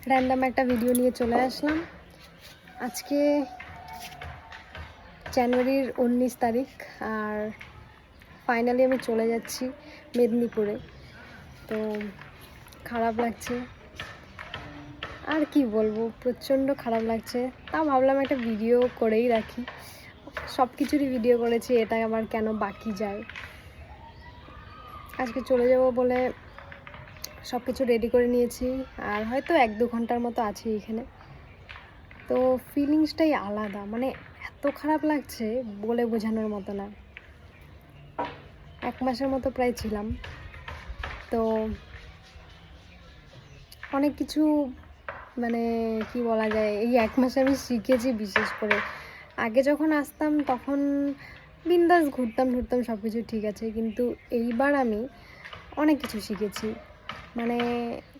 Random একটা video নিয়ে চলে আসলাম। আজকে জানুয়ারির 19 তারিখ, আর ফাইনালি আমি চলে যাচ্ছি মেদিনীপুরে। তো খারাপ লাগছে, আর কি বলবো, প্রচণ্ড খারাপ লাগছে। তাও ভাবলাম একটা ভিডিও করেই রাখি। সব কিছুরই ভিডিও করেছি, এটা আবার কেন বাকি যায়। আজকে চলে যাব বলে সব কিছু রেডি করে নিয়েছি, আর হয়তো 1-2 ঘন্টার মতো আছি এখানে। তো ফিলিংসটাই আলাদা, মানে এত খারাপ লাগছে বলে বোঝানোর মতো না। 1 মাসের মতো প্রায় ছিলাম। তো অনেক কিছু, মানে কি বলা যায়, এই 1 মাসে আমি শিখেছি। বিশেষ করে আগে যখন আসতাম তখন বিন্দাস ঘুরতাম সব কিছু ঠিক আছে, কিন্তু এইবার আমি অনেক কিছু শিখেছি। মানে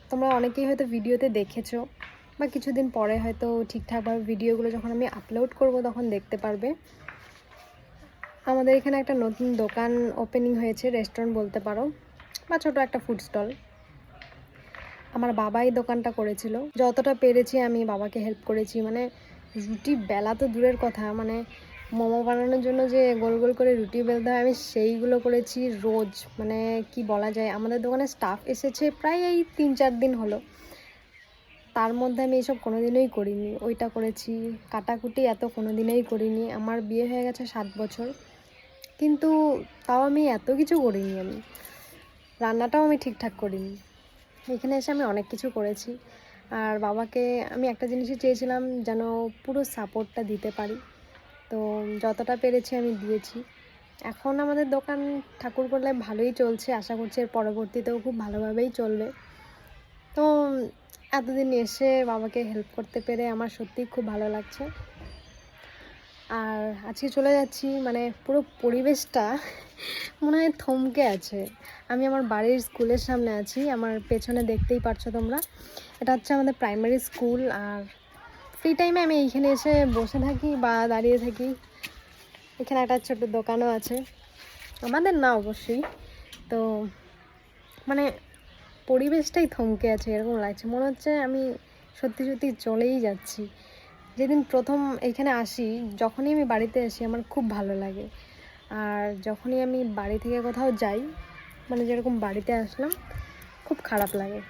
তোমরা অনেকেই হয়তো ভিডিওতে দেখেছো, বা কিছুদিন পরে হয়তো ঠিকঠাকভাবে ভিডিওগুলো যখন আমি আপলোড করব তখন দেখতে পারবে। আমাদের এখানে একটা নতুন দোকান ওপেনিং হয়েছে, রেস্টুরেন্ট বলতে পারো, বা ছোট একটা ফুড স্টল। আমার বাবাই দোকানটা করেছিল, যতটা পেরেছি আমি বাবাকে হেল্প করেছি। মানে রুটি বেলা তো দূরের কথা, মানে মোমো বানানোর জন্য যে গোল গোল করে রুটি বেলতে হয়, আমি সেইগুলো করেছি রোজ। মানে কি বলা যায়, আমাদের দোকানে স্টাফ এসেছে প্রায় এই 3-4 দিন হলো, তার মধ্যে আমি এইসব কোনো দিনই করিনি। ওইটা করেছি, কাটাকুটি এত কোনো দিনই করিনি। আমার বিয়ে হয়ে গেছে 7 বছর, কিন্তু তাও আমি এত কিছু করিনি। আমি রান্নাটাও আমি ঠিকঠাক করিনি। এখানে এসে আমি অনেক কিছু করেছি, আর বাবাকে আমি একটা জিনিসই চেয়েছিলাম, যেন পুরো সাপোর্টটা দিতে পারি। তো যতটা পেরেছি আমি দিয়েছি। এখন আমাদের দোকান ঠাকুরগোলায় ভালোই চলছে, আশা করছি এর পরবর্তীতেও খুব ভালোভাবেই চলবে। তো এতদিন এসে বাবাকে হেল্প করতে পেরে আমার সত্যিই খুব ভালো লাগছে। আর আজকে চলে যাচ্ছি, মানে পুরো পরিবেশটা মনে হয় থমকে আছে। আমি আমার বাড়ির স্কুলের সামনে আছি, আমার পেছনে দেখতেই পারছো তোমরা। এটা হচ্ছে আমাদের প্রাইমারি স্কুল, আর ফ্রি টাইমে আমি এইখানে এসে বসে থাকি বা দাঁড়িয়ে থাকি। এখানে একটা ছোট দোকানও আছে, আমাদের না অবশ্যই। তো মানে পরিবেশটাই থমকে আছে, এরকম লাগছে। মনে হচ্ছে আমি সত্যি সত্যি চলেই যাচ্ছি। যেদিন প্রথম এখানে আসি, যখনই আমি বাড়িতে আসি আমার খুব ভালো লাগে, আর যখনই আমি বাড়ি থেকে কোথাও যাই, মানে যেরকম বাড়িতে আসলাম, খুব খারাপ লাগে।